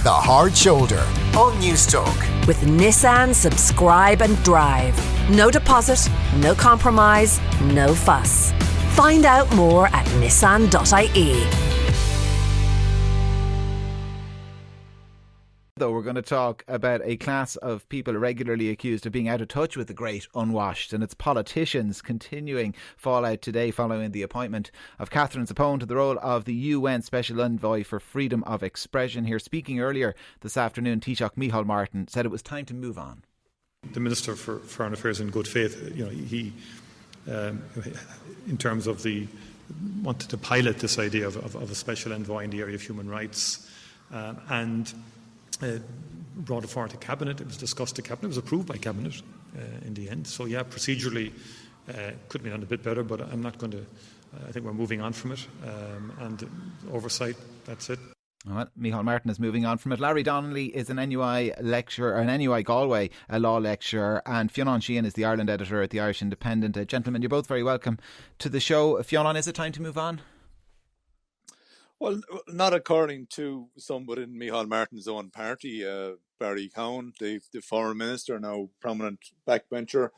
The Hard Shoulder on Newstalk. With Nissan Subscribe and Drive. No deposit, no compromise, no fuss. Find out more at nissan.ie. Though we're going to talk about a class of people regularly accused of being out of touch with the great unwashed, and it's politicians continuing fallout today following the appointment of Catherine Zappone to the role of the UN Special Envoy for Freedom of Expression. Here speaking earlier this afternoon, Taoiseach Micheál Martin said it was time to move on. The Minister for Foreign Affairs in good faith, he in terms of wanted to pilot this idea of a special envoy in the area of human rights, and brought it forward to Cabinet. It was discussed at Cabinet. It was approved by Cabinet in the end. So, yeah, procedurally could be done a bit better, but I'm not going to. I think we're moving on from it. And oversight, that's it. Well, Micheál Martin is moving on from it. Larry Donnelly is an NUI lecturer, an NUI Galway law lecturer, and Fionn Sheehan is the Ireland editor at the Irish Independent. Gentlemen, you're both very welcome to the show. Fionn, is it time to move on? Well, not according to some within Micheál Martin's own party. Barry Cowan, the Foreign Minister, now prominent backbencher,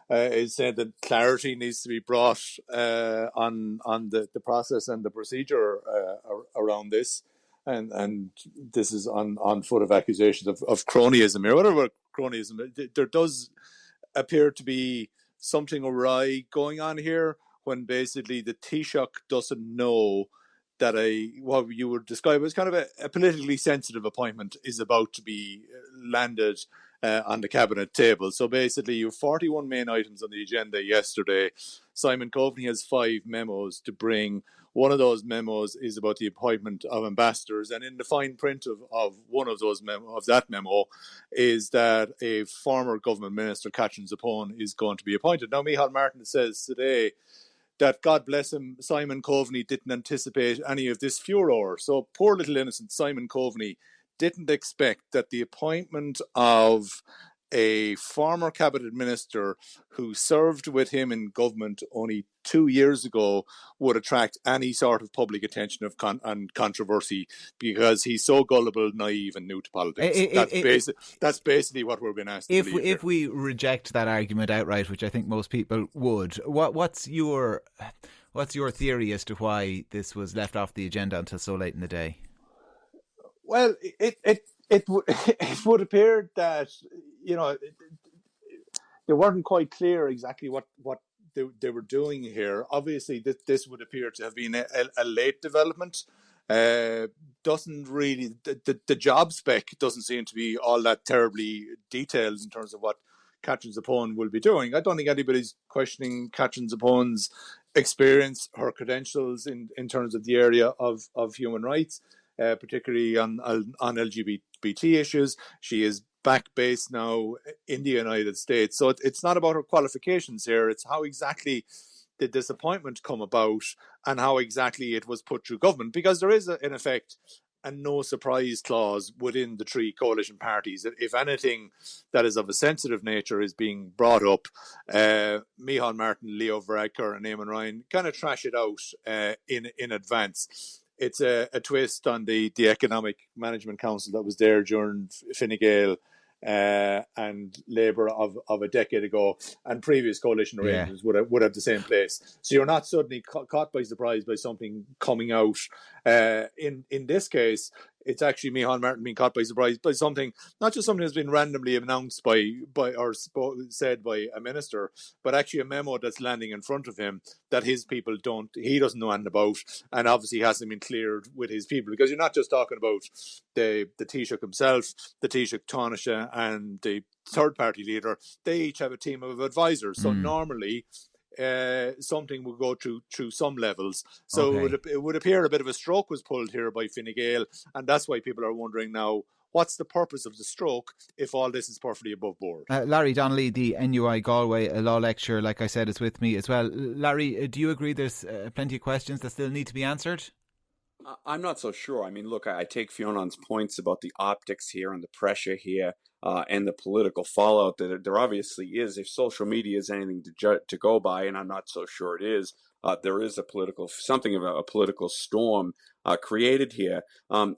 is saying that clarity needs to be brought on the process and the procedure around this. And this is on foot of accusations of cronyism here. Whatever cronyism, there does appear to be something awry going on here when basically the Taoiseach doesn't know that what you would describe as kind of a politically sensitive appointment is about to be landed on the Cabinet table. So basically you have 41 main items on the agenda yesterday. Simon Coveney has 5 memos to bring. One of those memos is about the appointment of ambassadors, and in the fine print of one of those that memo is that a former government minister, Catherine Zappone, is going to be appointed. Now Micheál Martin says today that, God bless him, Simon Coveney didn't anticipate any of this furor. So poor little innocent Simon Coveney didn't expect that the appointment of a former cabinet minister who served with him in government only 2 years ago would attract any sort of public attention and controversy, because he's so gullible, naive and new to politics. That's basically what we're being asked to believe if we reject that argument outright, which I think most people would, what's your theory as to why this was left off the agenda until so late in the day? Well, it would appear that they weren't quite clear exactly what they were doing here. Obviously, this would appear to have been a late development. Doesn't really the job spec doesn't seem to be all that terribly detailed in terms of what Catherine Zappone will be doing. I don't think anybody's questioning Catherine Zappone's experience, her credentials in terms of the area of human rights, particularly on LGBT issues. She is back based now in the United States. So it's not about her qualifications here. It's how exactly did this appointment come about and how exactly it was put through government. Because there is, in effect, a no surprise clause within the 3 coalition parties. If anything that is of a sensitive nature is being brought up, Micheál Martin, Leo Varadkar and Eamon Ryan kind of trash it out in advance. It's a twist on the Economic Management Council that was there during Fine Gael and Labour of a decade ago, and previous coalition arrangements would have the same place. So you're not suddenly caught by surprise by something coming out. In this case, it's actually Micheál Martin being caught by surprise by something, not just something that's been randomly announced by or said by a minister, but actually a memo that's landing in front of him that his people he doesn't know anything about, and obviously hasn't been cleared with his people. Because you're not just talking about the Taoiseach himself, the Taoiseach Taoiseach and the third party leader. They each have a team of advisors. So normally something will go through some levels. So it would appear a bit of a stroke was pulled here by Fine Gael, and that's why people are wondering now, what's the purpose of the stroke if all this is perfectly above board? Larry Donnelly, the NUI Galway law lecturer, like I said, is with me as well. Larry, do you agree there's plenty of questions that still need to be answered? I'm not so sure. I mean, look, I take Fionnan's points about the optics here and the pressure here and the political fallout that there obviously is. If social media is anything to go by, and I'm not so sure it is, there is something of a political storm created here.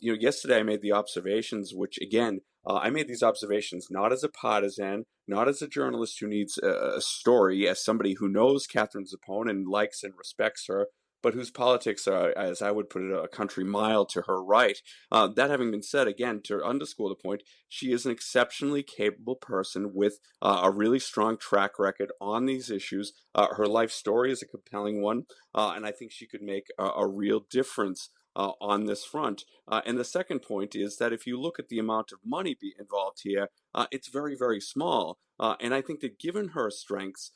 Yesterday I made the observations, which again, I made these observations not as a partisan, not as a journalist who needs a story, as somebody who knows Catherine Zappone and likes and respects her, but whose politics are, as I would put it, a country mile to her right. That having been said, again, to underscore the point, she is an exceptionally capable person with a really strong track record on these issues. Her life story is a compelling one, and I think she could make a real difference on this front. And the second point is that if you look at the amount of money involved here, it's very, very small. And I think that given her strengths,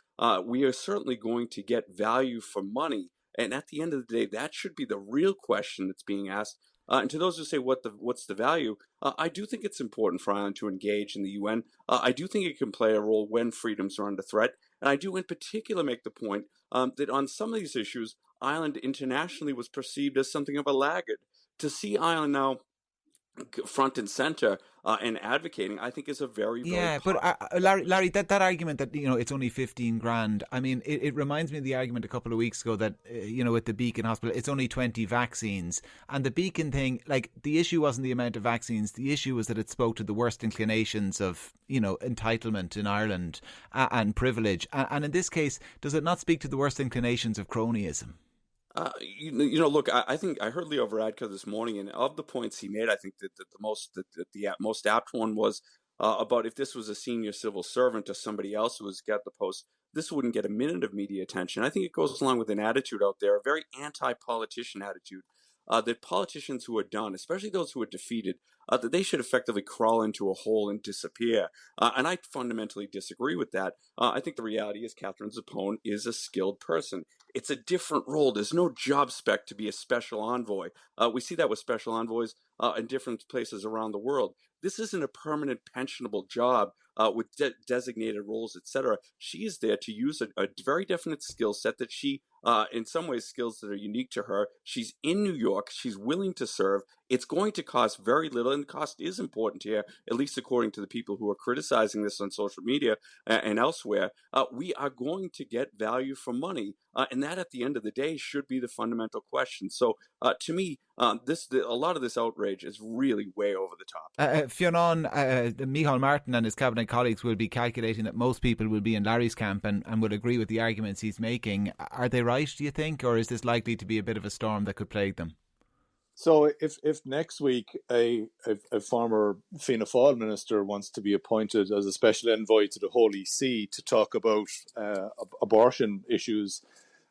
we are certainly going to get value for money. And at the end of the day, that should be the real question that's being asked. And to those who say, what's the value? I do think it's important for Ireland to engage in the UN. I do think it can play a role when freedoms are under threat. And I do in particular make the point that on some of these issues, Ireland internationally was perceived as something of a laggard. To see Ireland now front and center and advocating, I think is a very, very but Larry, that argument that it's only 15 grand. I mean, it reminds me of the argument a couple of weeks ago that at the Beacon Hospital it's only 20 vaccines, and the Beacon thing, like, the issue wasn't the amount of vaccines. The issue was that it spoke to the worst inclinations of entitlement in Ireland and privilege. And in this case, does it not speak to the worst inclinations of cronyism? Look, I think I heard Leo Varadkar this morning, and of the points he made, I think that the most apt one was about if this was a senior civil servant or somebody else who was got the post, this wouldn't get a minute of media attention. I think it goes along with an attitude out there, a very anti-politician attitude, that politicians who are done, especially those who are defeated, that they should effectively crawl into a hole and disappear. And I fundamentally disagree with that. I think the reality is Catherine Zappone is a skilled person. It's a different role. There's no job spec to be a special envoy. We see that with special envoys in different places around the world. This isn't a permanent pensionable job with designated roles, etc. She is there to use a very definite skill set that she, in some ways, skills that are unique to her. She's in New York. She's willing to serve. It's going to cost very little, and the cost is important here, at least according to the people who are criticizing this on social media and elsewhere. We are going to get value for money, and that, at the end of the day, should be the fundamental question. So, to me, a lot of this outrage is really way over the top. Fionn, Micheál Martin and his cabinet colleagues will be calculating that most people will be in Larry's camp and will agree with the arguments he's making. Are they right, do you think, or is this likely to be a bit of a storm that could plague them? So if next week a former Fianna Fáil minister wants to be appointed as a special envoy to the Holy See to talk about abortion issues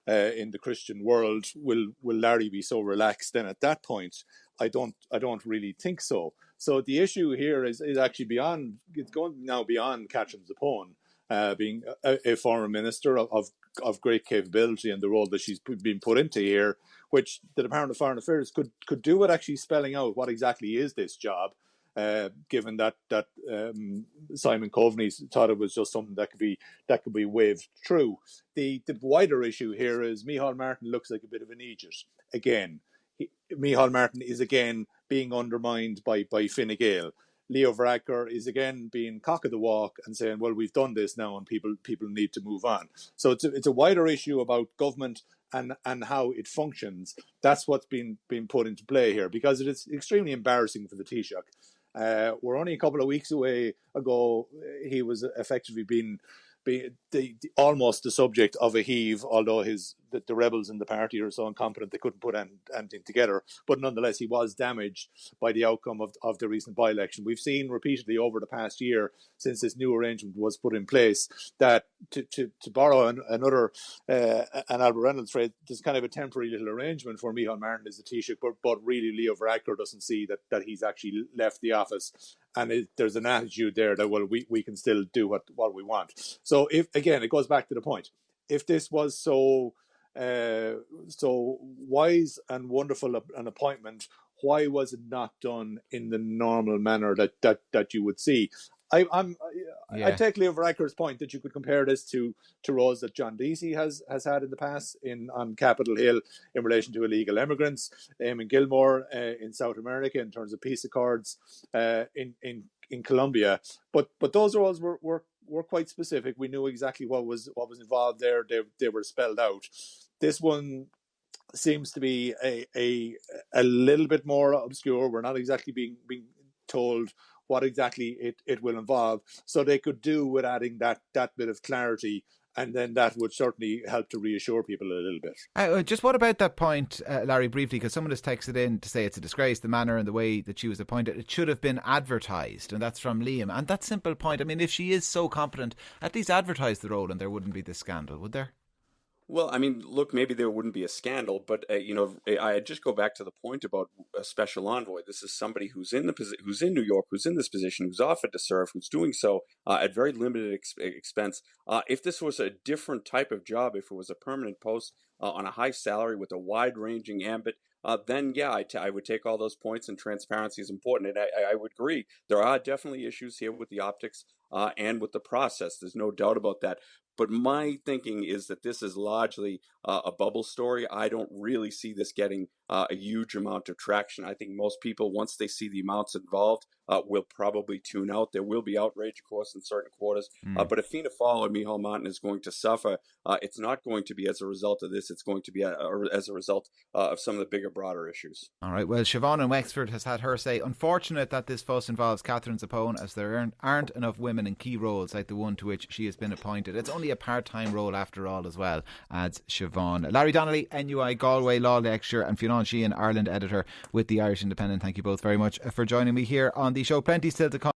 in the Christian world, will Larry be so relaxed then at that point? I don't really think so. So the issue here is actually beyond. It's going now beyond Catherine Zappone being a former minister of great capability and the role that she's been put into here, which the Department of Foreign Affairs could do with actually spelling out what exactly is this job, given that Simon Coveney thought it was just something that could be waved through. The wider issue here is Micheál Martin looks like a bit of an idiot again. Micheál Martin is again being undermined by Fine Gael. Leo Varadkar is again being cock of the walk and saying, well, we've done this now and people need to move on. So it's a wider issue about government and how it functions. That's what's been put into play here, because it is extremely embarrassing for the Taoiseach. We're only a couple of weeks ago he was effectively being almost the subject of a heave, although the rebels in the party are so incompetent they couldn't put anything together. But nonetheless, he was damaged by the outcome of the recent by-election. We've seen repeatedly over the past year, since this new arrangement was put in place, that to borrow another an Albert Reynolds phrase, there's kind of a temporary little arrangement for Micheál Martin as the Taoiseach, but really Leo Varadkar doesn't see that he's actually left the office. And there's an attitude there that, well, we can still do what we want. So if, again, it goes back to the point. If this was so wise and wonderful an appointment, why was it not done in the normal manner that you would see? I take Leo Varadkar's point that you could compare this to roles that John Deasy has had in the past on Capitol Hill in relation to illegal immigrants, Eamon Gilmore in South America in terms of peace accords in Colombia. But those roles were quite specific. We knew exactly what was involved there. They were spelled out. This one seems to be a little bit more obscure. We're not exactly being told what exactly it will involve. So they could do with adding that bit of clarity, and then that would certainly help to reassure people a little bit. Just what about that point, Larry, briefly, because someone has texted in to say it's a disgrace, the manner and the way that she was appointed. It should have been advertised, and that's from Liam. And that simple point, I mean, if she is so competent, at least advertise the role and there wouldn't be this scandal, would there? Well, I mean, look, maybe there wouldn't be a scandal, but I just go back to the point about a special envoy. This is somebody who's in who's in New York, who's in this position, who's offered to serve, who's doing so at very limited expense. If this was a different type of job, if it was a permanent post on a high salary with a wide-ranging ambit, then yeah, I would take all those points, and transparency is important. And I would agree. There are definitely issues here with the optics and with the process. There's no doubt about that. But my thinking is that this is largely a bubble story. I don't really see this getting a huge amount of traction. I think most people, once they see the amounts involved, will probably tune out. There will be outrage, of course, in certain quarters. But if Fianna Fáil or Micheál Martin is going to suffer, it's not going to be as a result of this. It's going to be as a result of some of the bigger, broader issues. All right. Well, Siobhan in Wexford has had her say, unfortunate that this fuss involves Catherine Zappone, as there aren't enough women in key roles like the one to which she has been appointed. It's only a part-time role after all as well, adds Siobhan. Larry Donnelly, NUI Galway Law Lecturer, and Fionn Sheehan, Ireland Editor with the Irish Independent. Thank you both very much for joining me here on the show. Plenty still to come.